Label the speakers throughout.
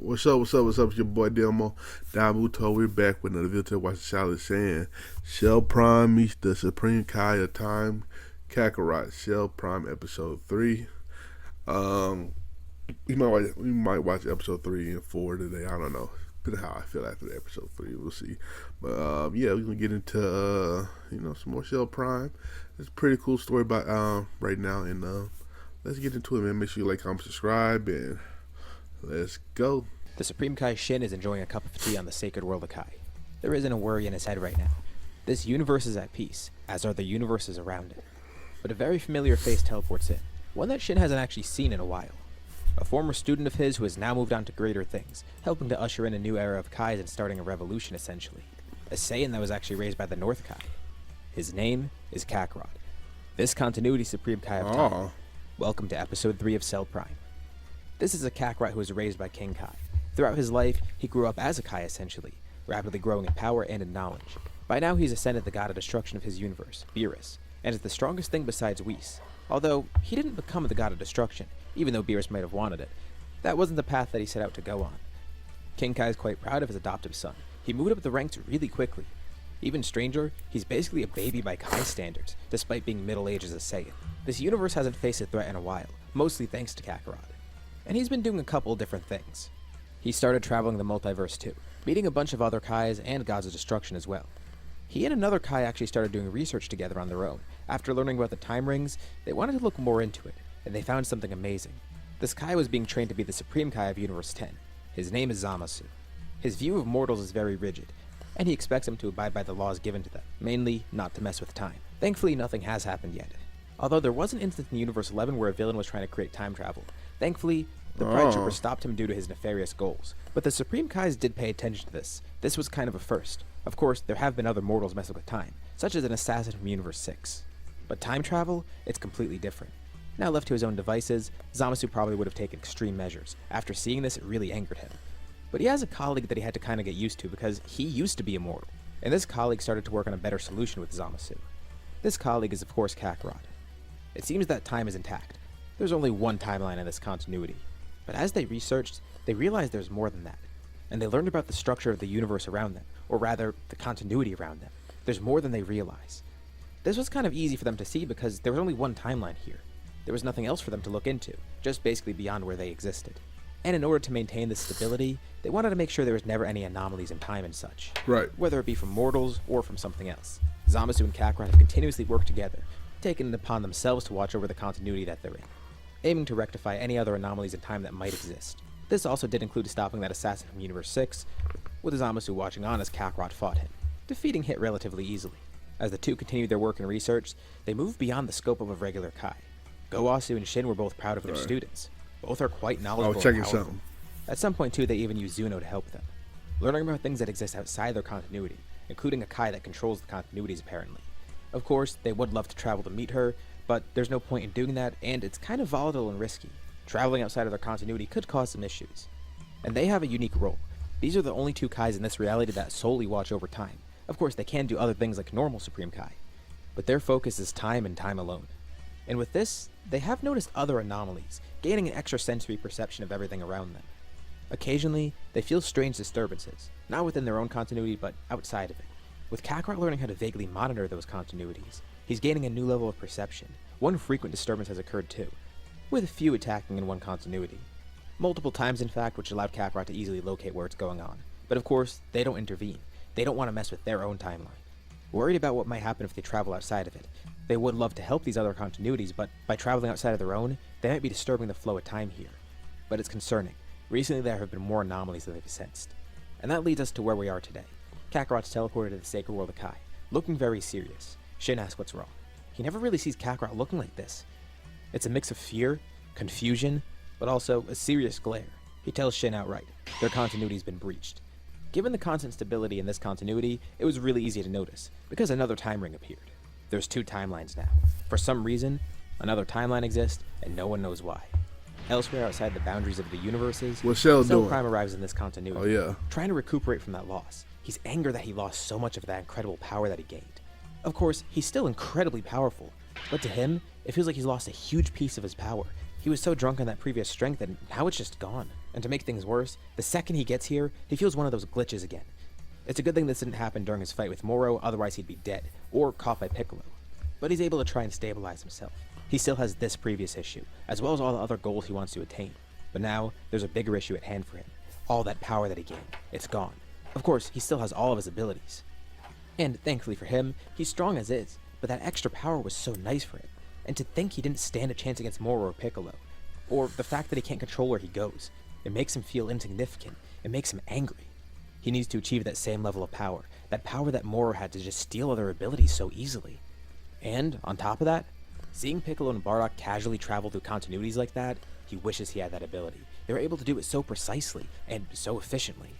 Speaker 1: What's up, what's up, what's up? It's your boy Delmo Dabuto. We're back with another video to watch the Charlotte Saiyan. Shell Prime meets the Supreme Kai of Time. Kakarot. Shell Prime episode 3. We might watch episode 3 and 4 today. I don't know. Depending how I feel after the episode 3, we'll see. But yeah, we're gonna get into some more Shell Prime. It's a pretty cool story about right now, and let's get into it, man. Make sure you like, comment, subscribe, and let's go.
Speaker 2: The Supreme Kai Shin is enjoying a cup of tea on the sacred world of Kai. There isn't a worry in his head right now. This universe is at peace, as are the universes around it. But a very familiar face teleports in, one that Shin hasn't actually seen in a while. A former student of his who has now moved on to greater things, helping to usher in a new era of Kais and starting a revolution essentially. A Saiyan that was actually raised by the North Kai. His name is Kakarot. This continuity Supreme Kai of Time. Welcome to episode 3 of Cell Prime. This is a Kakarot who was raised by King Kai. Throughout his life, he grew up as a Kai essentially, rapidly growing in power and in knowledge. By now he's ascended the god of destruction of his universe, Beerus, and is the strongest thing besides Whis. Although, he didn't become the god of destruction, even though Beerus might have wanted it. That wasn't the path that he set out to go on. King Kai is quite proud of his adoptive son. He moved up the ranks really quickly. Even stranger, he's basically a baby by Kai standards, despite being middle-aged as a Saiyan. This universe hasn't faced a threat in a while, mostly thanks to Kakarot. And he's been doing a couple different things. He started traveling the multiverse too, meeting a bunch of other Kais and gods of destruction as well. He and another Kai actually started doing research together on their own. After learning about the time rings, they wanted to look more into it, and they found something amazing. This Kai was being trained to be the Supreme Kai of Universe 10. His name is Zamasu. His view of mortals is very rigid, and he expects them to abide by the laws given to them, mainly not to mess with time. Thankfully, nothing has happened yet. Although there was an instance in Universe 11 where a villain was trying to create time travel. Thankfully, the Pride Trooper stopped him due to his nefarious goals. But the Supreme Kais did pay attention to this. This was kind of a first. Of course, there have been other mortals messing with time, such as an assassin from Universe 6. But time travel, it's completely different. Now left to his own devices, Zamasu probably would have taken extreme measures. After seeing this, it really angered him. But he has a colleague that he had to kind of get used to because he used to be immortal. And this colleague started to work on a better solution with Zamasu. This colleague is of course Kakarot. It seems that time is intact. There's only one timeline in this continuity. But as they researched, they realized there's more than that. And they learned about the structure of the universe around them, or rather, the continuity around them. There's more than they realize. This was kind of easy for them to see because there was only one timeline here. There was nothing else for them to look into, just basically beyond where they existed. And in order to maintain this stability, they wanted to make sure there was never any anomalies in time and such.
Speaker 1: Right.
Speaker 2: Whether it be from mortals or from something else. Zamasu and Kakarot have continuously worked together, taking it upon themselves to watch over the continuity that they're in, aiming to rectify any other anomalies in time that might exist. This also did include stopping that assassin from Universe 6, with Zamasu watching on as Kakarot fought him, defeating Hit relatively easily. As the two continued their work and research, they moved beyond the scope of a regular Kai. Gowasu and Shin were both proud of their students. Both are quite knowledgeable and powerful.
Speaker 1: Something.
Speaker 2: At some point too, they even used Zuno to help them, learning about things that exist outside their continuity, including a Kai that controls the continuities apparently. Of course, they would love to travel to meet her, but there's no point in doing that, and it's kind of volatile and risky. Traveling outside of their continuity could cause some issues. And they have a unique role. These are the only two Kais in this reality that solely watch over time. Of course, they can do other things like normal Supreme Kai, but their focus is time and time alone. And with this, they have noticed other anomalies, gaining an extrasensory perception of everything around them. Occasionally, they feel strange disturbances, not within their own continuity, but outside of it. With Kakarot learning how to vaguely monitor those continuities, he's gaining a new level of perception. One frequent disturbance has occurred too, with a few attacking in one continuity. Multiple times in fact, which allowed Kakarot to easily locate where it's going on. But of course, they don't intervene. They don't want to mess with their own timeline. Worried about what might happen if they travel outside of it. They would love to help these other continuities, but by traveling outside of their own, they might be disturbing the flow of time here. But it's concerning. Recently there have been more anomalies than they've sensed. And that leads us to where we are today. Kakarot's teleported to the sacred world of Kai, looking very serious. Shin asks what's wrong. He never really sees Kakarot looking like this. It's a mix of fear, confusion, but also a serious glare. He tells Shin outright, their continuity's been breached. Given the constant stability in this continuity, it was really easy to notice, because another time ring appeared. There's two timelines now. For some reason, another timeline exists, and no one knows why. Elsewhere outside the boundaries of the universes,
Speaker 1: What's Cell doing?
Speaker 2: Prime arrives in this continuity,
Speaker 1: Oh yeah.
Speaker 2: trying to recuperate from that loss. He's angry that he lost so much of that incredible power that he gained. Of course, he's still incredibly powerful, but to him, it feels like he's lost a huge piece of his power. He was so drunk on that previous strength that now it's just gone. And to make things worse, the second he gets here, he feels one of those glitches again. It's a good thing this didn't happen during his fight with Moro, otherwise he'd be dead, or caught by Piccolo. But he's able to try and stabilize himself. He still has this previous issue, as well as all the other goals he wants to attain. But now, there's a bigger issue at hand for him. All that power that he gained, it's gone. Of course, he still has all of his abilities. And thankfully for him, he's strong as is, but that extra power was so nice for him. And to think he didn't stand a chance against Moro or Piccolo, or the fact that he can't control where he goes, it makes him feel insignificant. It makes him angry. He needs to achieve that same level of power, that power that Moro had to just steal other abilities so easily. And, on top of that, seeing Piccolo and Bardock casually travel through continuities like that, he wishes he had that ability. They were able to do it so precisely, and so efficiently.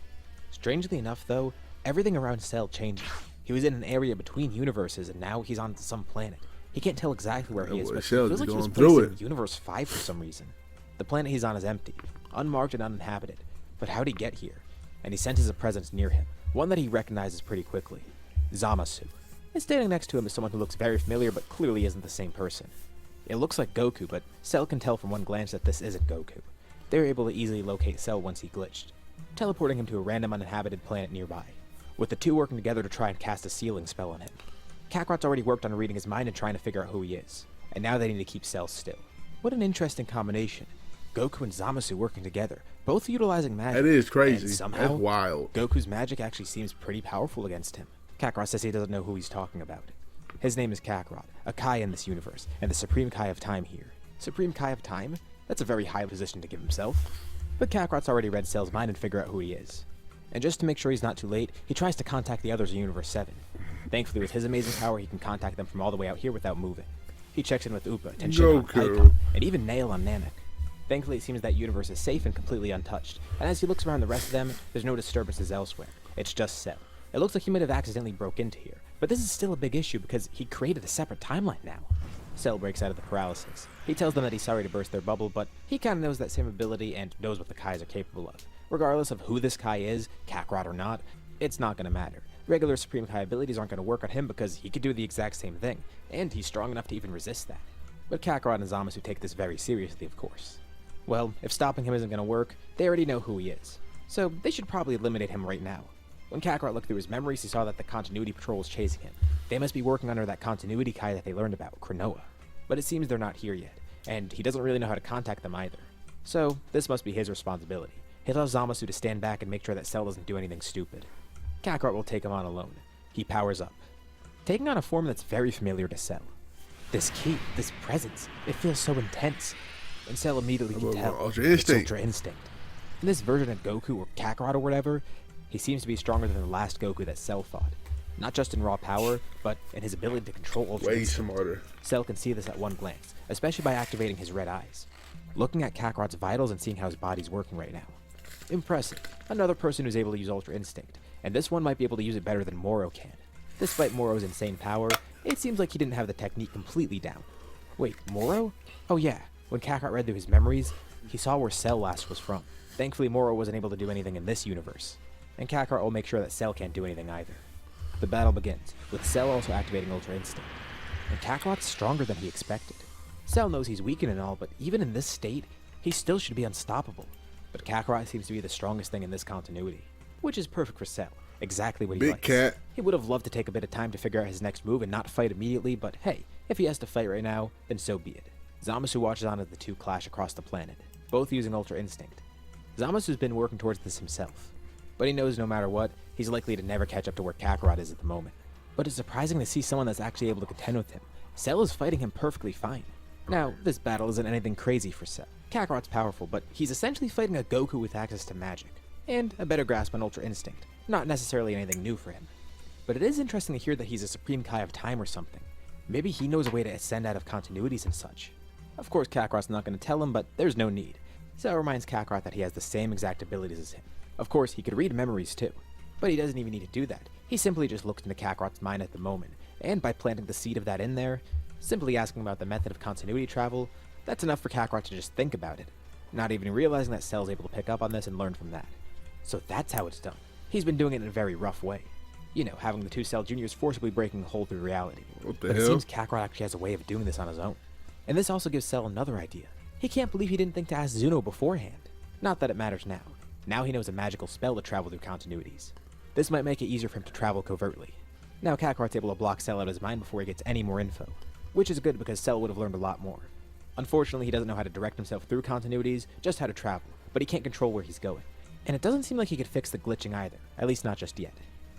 Speaker 2: Strangely enough, though, everything around Cell changes. He was in an area between universes, and now he's on some planet. He can't tell exactly where he is, but it feels like he was placed in Universe 5 for some reason. The planet he's on is empty, unmarked and uninhabited. But how'd he get here? And he senses a presence near him, one that he recognizes pretty quickly. Zamasu. And standing next to him is someone who looks very familiar but clearly isn't the same person. It looks like Goku, but Cell can tell from one glance that this isn't Goku. They were able to easily locate Cell once he glitched, teleporting him to a random uninhabited planet nearby, with the two working together to try and cast a sealing spell on him. Kakarot's already worked on reading his mind and trying to figure out who he is, and now they need to keep Cell still. What an interesting combination. Goku and Zamasu working together, both utilizing magic.
Speaker 1: That is crazy.
Speaker 2: And somehow,
Speaker 1: that's wild.
Speaker 2: Goku's magic actually seems pretty powerful against him. Kakarot says he doesn't know who he's talking about. His name is Kakarot, a Kai in this universe, and the Supreme Kai of Time here. Supreme Kai of Time? That's a very high position to give himself. But Kakarot's already read Cell's mind and figure out who he is. And just to make sure he's not too late, he tries to contact the others in Universe 7. Thankfully, with his amazing power, he can contact them from all the way out here without moving. He checks in with Upa, Tenshin on Icon, and even Nail on Namek. Thankfully, it seems that universe is safe and completely untouched, and as he looks around the rest of them, there's no disturbances elsewhere. It's just Cell. It looks like he might have accidentally broke into here, but this is still a big issue because he created a separate timeline now. Cell breaks out of the paralysis. He tells them that he's sorry to burst their bubble, but he kinda knows that same ability and knows what the Kais are capable of. Regardless of who this Kai is, Kakarot or not, it's not gonna matter. Regular Supreme Kai abilities aren't gonna work on him because he could do the exact same thing, and he's strong enough to even resist that. But Kakarot and Zamasu take this very seriously, of course. Well, if stopping him isn't gonna work, they already know who he is, so they should probably eliminate him right now. When Kakarot looked through his memories, he saw that the Continuity Patrol was chasing him. They must be working under that Continuity Kai that they learned about, Cronoa. But it seems they're not here yet, and he doesn't really know how to contact them either. So, this must be his responsibility. He tells Zamasu to stand back and make sure that Cell doesn't do anything stupid. Kakarot will take him on alone. He powers up, taking on a form that's very familiar to Cell. This key, this presence, it feels so intense. And Cell immediately can tell. It's Ultra Instinct. In this version of Goku, or Kakarot or whatever, he seems to be stronger than the last Goku that Cell fought. Not just in raw power, but in his ability to control Ultra Instinct.
Speaker 1: Way smarter.
Speaker 2: Cell can see this at one glance, especially by activating his red eyes. Looking at Kakarot's vitals and seeing how his body's working right now. Impressive. Another person who's able to use Ultra Instinct, and this one might be able to use it better than Moro can. Despite Moro's insane power, it seems like he didn't have the technique completely down. Wait, Moro? Oh yeah, when Kakarot read through his memories, he saw where Cell last was from. Thankfully, Moro wasn't able to do anything in this universe, and Kakarot will make sure that Cell can't do anything either. The battle begins, with Cell also activating Ultra Instinct, and Kakarot's stronger than he expected. Cell knows he's weakened and all, but even in this state, he still should be unstoppable. But Kakarot seems to be the strongest thing in this continuity, which is perfect for Cell. Exactly what he
Speaker 1: Big
Speaker 2: likes.
Speaker 1: cat.
Speaker 2: He would have loved to take a bit of time to figure out his next move and not fight immediately, but hey, if he has to fight right now, then so be it. Zamasu watches on as the two clash across the planet, both using Ultra Instinct. Zamasu's been working towards this himself, but he knows no matter what, he's likely to never catch up to where Kakarot is at the moment. But it's surprising to see someone that's actually able to contend with him. Cell is fighting him perfectly fine. Now, this battle isn't anything crazy for Cell. Kakarot's powerful, but he's essentially fighting a Goku with access to magic, and a better grasp on Ultra Instinct. Not necessarily anything new for him. But it is interesting to hear that he's a Supreme Kai of Time or something. Maybe he knows a way to ascend out of continuities and such. Of course, Kakarot's not going to tell him, but there's no need. Cell reminds Kakarot that he has the same exact abilities as him. Of course, he could read memories too, but he doesn't even need to do that. He simply just looks into Kakarot's mind at the moment, and by planting the seed of that in there, simply asking about the method of continuity travel, that's enough for Kakarot to just think about it, not even realizing that Cell's able to pick up on this and learn from that. So that's how it's done. He's been doing it in a very rough way. You know, having the two Cell Juniors forcibly breaking a hole through reality.
Speaker 1: What the
Speaker 2: but
Speaker 1: hell?
Speaker 2: It seems Kakarot actually has a way of doing this on his own. And this also gives Cell another idea. He can't believe he didn't think to ask Zuno beforehand. Not that it matters now. Now he knows a magical spell to travel through continuities. This might make it easier for him to travel covertly. Now Kakarot's able to block Cell out of his mind before he gets any more info, which is good because Cell would have learned a lot more. Unfortunately, he doesn't know how to direct himself through continuities, just how to travel, but he can't control where he's going. And it doesn't seem like he could fix the glitching either, at least not just yet.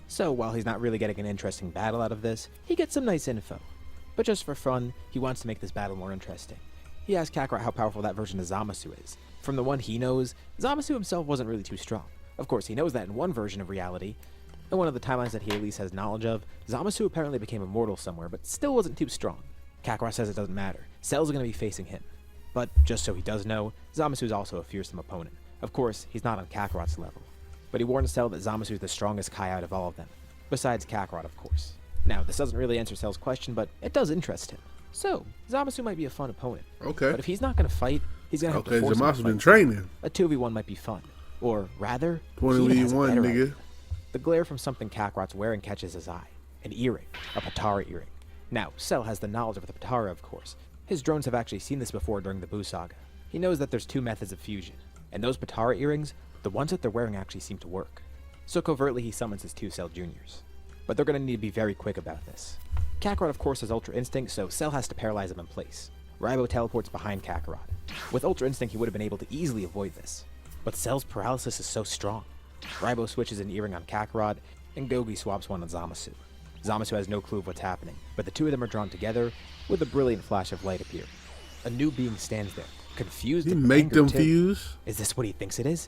Speaker 2: So while he's not really getting an interesting battle out of this, he gets some nice info. But just for fun, he wants to make this battle more interesting. He asks Kakarot how powerful that version of Zamasu is. From the one he knows, Zamasu himself wasn't really too strong. Of course, he knows that in one version of reality, in one of the timelines that he at least has knowledge of, Zamasu apparently became immortal somewhere, but still wasn't too strong. Kakarot says it doesn't matter. Cell's going to be facing him. But just so he does know, Zamasu is also a fearsome opponent. Of course, he's not on Kakarot's level. But he warns Cell that Zamasu is the strongest Kai out of all of them. Besides Kakarot, of course. Now, this doesn't really answer Cell's question, but it does interest him. So, Zamasu might be a fun opponent.
Speaker 1: Okay.
Speaker 2: But if he's not going to fight, he's going to have to force him to
Speaker 1: Zamasu's
Speaker 2: fight.
Speaker 1: been training.
Speaker 2: A 2v1 might be fun. Or, rather,
Speaker 1: 20v1, nigga.
Speaker 2: Idea. The glare from something Kakarot's wearing catches his eye. An earring. A Patara earring. Now, Cell has the knowledge of the Patara, of course. His drones have actually seen this before during the Buu Saga. He knows that there's two methods of fusion. And those Patara earrings, the ones that they're wearing actually seem to work. So covertly he summons his two Cell Juniors. But they're going to need to be very quick about this. Kakarot of course has Ultra Instinct, so Cell has to paralyze him in place. Raibo teleports behind Kakarot. With Ultra Instinct he would have been able to easily avoid this. But Cell's paralysis is so strong. Raibo switches an earring on Kakarot, and Gogi swaps one on Zamasu. Zamasu has no clue of what's happening, but the two of them are drawn together, with a brilliant flash of light appearing. A new being stands there, confused
Speaker 1: He
Speaker 2: and
Speaker 1: make
Speaker 2: angered
Speaker 1: them
Speaker 2: too.
Speaker 1: fuse?
Speaker 2: Is this what he thinks it is?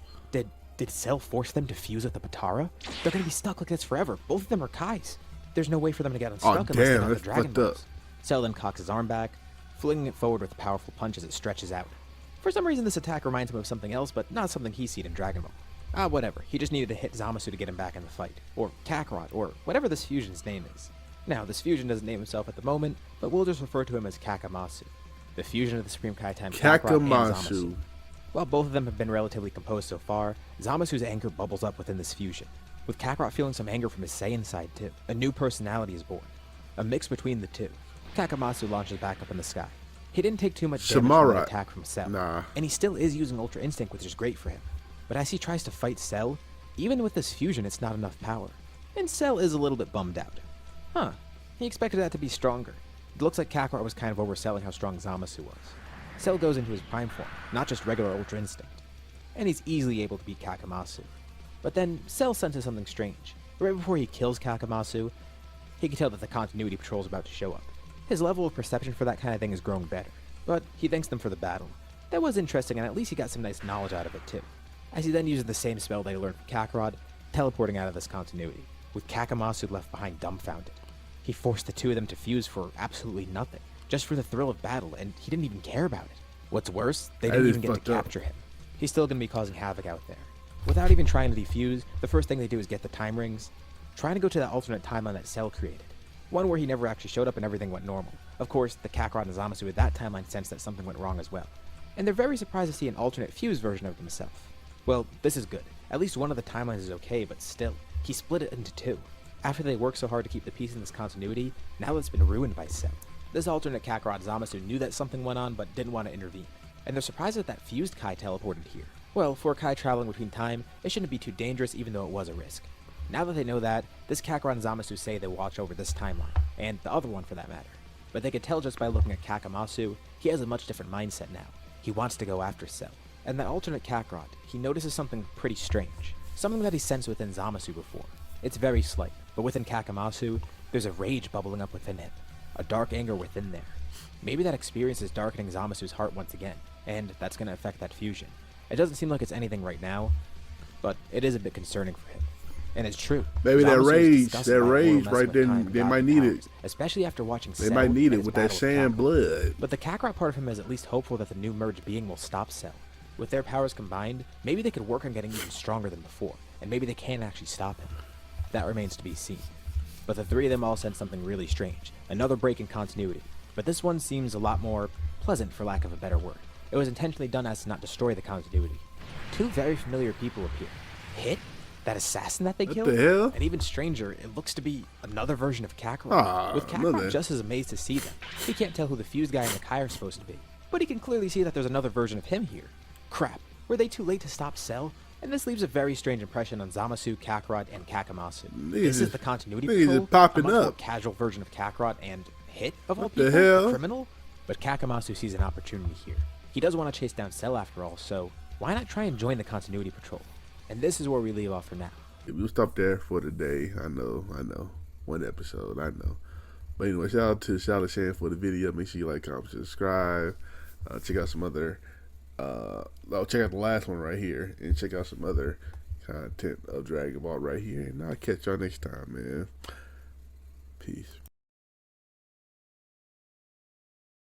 Speaker 2: Did Cell force them to fuse with the Patara? They're gonna be stuck like this forever. Both of them are Kais. There's no way for them to get unstuck unless they
Speaker 1: damn,
Speaker 2: have the
Speaker 1: that's
Speaker 2: Dragon
Speaker 1: fucked up.
Speaker 2: Balls. Cell then cocks his arm back, flinging it forward with a powerful punch as it stretches out. For some reason this attack reminds him of something else, but not something he's seen in Dragon Ball. Whatever. He just needed to hit Zamasu to get him back in the fight. Or Kakarot, or whatever this fusion's name is. Now, this fusion doesn't name himself at the moment, but we'll just refer to him as Kakamasu. The fusion of the Supreme Kai time Kakarot and Zamasu. While both of them have been relatively composed so far, Zamasu's anger bubbles up within this fusion, with Kakarot feeling some anger from his Saiyan side too. A new personality is born, a mix between the two. Kakamasu launches back up in the sky. He didn't take too much damage from the attack from Cell, and he still is using Ultra Instinct, which is great for him. But as he tries to fight Cell, even with this fusion it's not enough power, and Cell is a little bit bummed out. He expected that to be stronger. It looks like Kakarot was kind of overselling how strong Zamasu was. Cell goes into his prime form, not just regular Ultra Instinct, and he's easily able to beat Kakamasu. But then Cell senses something strange. Right before he kills Kakamasu, he can tell that the Continuity Patrol is about to show up. His level of perception for that kind of thing is growing better, but he thanks them for the battle. That was interesting, and at least he got some nice knowledge out of it too. As he then uses the same spell that he learned from Kakarot, teleporting out of this continuity, with Kakamasu left behind dumbfounded. He forced the two of them to fuse for absolutely nothing, just for the thrill of battle, and he didn't even care about it. What's worse, they didn't even get to capture him. He's still going to be causing havoc out there. Without even trying to defuse, the first thing they do is get the time rings, trying to go to that alternate timeline that Cell created. One where he never actually showed up and everything went normal. Of course, the Kakarot and Zamasu at that timeline sense that something went wrong as well. And they're very surprised to see an alternate fused version of themselves. Well, this is good. At least one of the timelines is okay, but still, he split it into two. After they worked so hard to keep the peace in this continuity, now it's been ruined by Cell. This alternate Kakarot Zamasu knew that something went on, but didn't want to intervene. And they're surprised that fused Kai teleported here. Well, for a Kai traveling between time, it shouldn't be too dangerous even though it was a risk. Now that they know that, this Kakarot and Zamasu say they watch over this timeline, and the other one for that matter. But they could tell just by looking at Kakamasu, he has a much different mindset now. He wants to go after Cell. And that alternate Kakarot, he notices something pretty strange. Something that he sensed within Zamasu before. It's very slight, but within Kakamasu, there's a rage bubbling up within him. A dark anger within there. Maybe that experience is darkening Zamasu's heart once again, and that's going to affect that fusion. It doesn't seem like it's anything right now, but it is a bit concerning for him. And it's true.
Speaker 1: Maybe that rage right there,
Speaker 2: time
Speaker 1: they might need it.
Speaker 2: Especially after watching
Speaker 1: They
Speaker 2: Cell
Speaker 1: might need
Speaker 2: and
Speaker 1: it
Speaker 2: his
Speaker 1: with that
Speaker 2: battle
Speaker 1: Saiyan
Speaker 2: Kakarot.
Speaker 1: blood.
Speaker 2: But the Kakarot part of him is at least hopeful that the new merged being will stop Cell. With their powers combined, maybe they could work on getting even stronger than before, and maybe they can actually stop him. That remains to be seen. But the three of them all sense something really strange, another break in continuity. But this one seems a lot more pleasant, for lack of a better word. It was intentionally done as to not destroy the continuity. Two very familiar people appear. Hit? That assassin that they killed?
Speaker 1: What the hell?
Speaker 2: And even stranger, it looks to be another version of Kakarot. With Kakarot
Speaker 1: another.
Speaker 2: just as amazed to see them. He can't tell who the fused guy and the Kai are supposed to be. But he can clearly see that there's another version of him here. Crap. Were they too late to stop Cell? And this leaves a very strange impression on Zamasu, Kakarot, and Kakamasu. This is the Continuity Patrol,
Speaker 1: popping
Speaker 2: a much
Speaker 1: up.
Speaker 2: more casual version of Kakarot and Hit of all
Speaker 1: What the
Speaker 2: people,
Speaker 1: hell?
Speaker 2: a criminal. But Kakamasu sees an opportunity here. He does want to chase down Cell after all, so why not try and join the Continuity Patrol? And this is where we leave off for now.
Speaker 1: We'll stop there for today. I know. One episode, I know. But anyway, shout out to Shane for the video. Make sure you like, comment, subscribe. Check out some other. Check out the last one right here, and check out some other content of Dragon Ball right here. And I'll catch y'all next time, man. Peace.